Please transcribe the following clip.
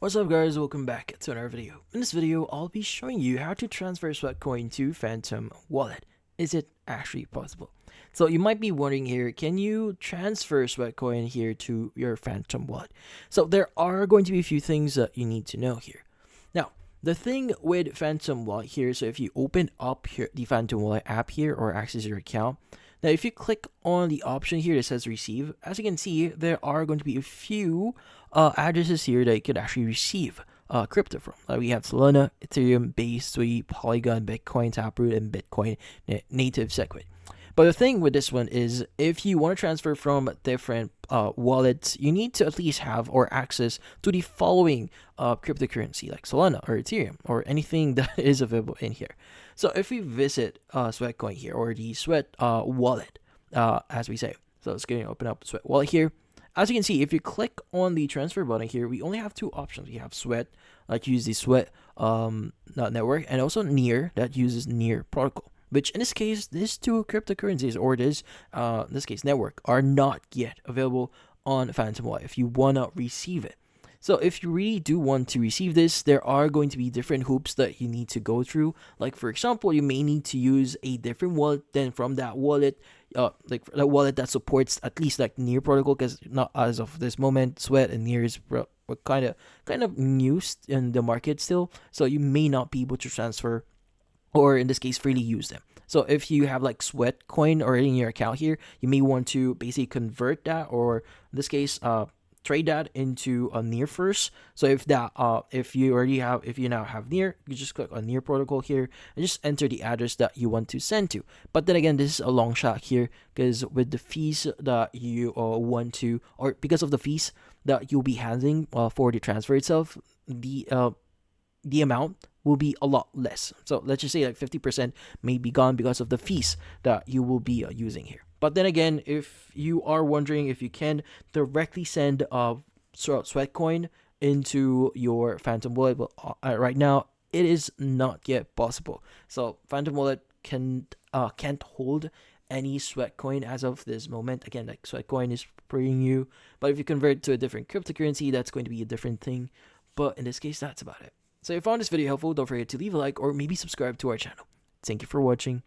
What's up guys, welcome back to another video. In this video, I'll be showing you how to transfer Sweatcoin to Phantom Wallet. Is it actually possible? So you might be wondering here, can you transfer Sweatcoin here to your Phantom Wallet? So there are going to be a few things that you need to know here. Now, the thing with Phantom Wallet here, so if you open up here the Phantom Wallet app here or access your account, now if you click on the option here that says receive, as you can see, there are going to be a few addresses here that you could actually receive crypto from. We have Solana, Ethereum, Base, Sui, Polygon, Bitcoin, Taproot, and Bitcoin native Segwit. But the thing with this one is, if you want to transfer from different wallets, you need to at least have or access to the following cryptocurrency like Solana or Ethereum or anything that is available in here. So if we visit Sweatcoin here or the Sweat wallet, as we say, so let's go open up Sweat wallet here. As you can see, if you click on the transfer button here, we only have two options. We have Sweat, that uses the Sweat network, and also Near, that uses Near protocol. Which in this case, these two cryptocurrencies, or this in this case network, are not yet available on Phantom Wallet if you wanna receive it. So if you really do want to receive this, there are going to be different hoops that you need to go through. Like for example, you may need to use a different wallet. Then from that wallet, like a wallet that supports at least like Near protocol, because not as of this moment, Sweat and Near is kind of new in the market still. So you may not be able to transfer, or in this case, freely use them. So if you have like Sweatcoin already in your account here, you may want to basically convert that, or in this case, trade that into a Near first. So if you now have Near, you just click on Near protocol here and just enter the address that you want to send to. But then again, this is a long shot here, because with the fees that you want to, or because of the fees that you'll be handling for the transfer itself, the amount will be a lot less. So let's just say like 50% may be gone because of the fees that you will be using here. But then again, if you are wondering if you can directly send Sweatcoin into your Phantom Wallet, well, right now it is not yet possible. So Phantom Wallet can't hold any Sweatcoin as of this moment. Again, like Sweatcoin is pretty new, but if you convert to a different cryptocurrency, that's going to be a different thing. But in this case, that's about it. So if you found this video helpful, don't forget to leave a like or maybe subscribe to our channel. Thank you for watching.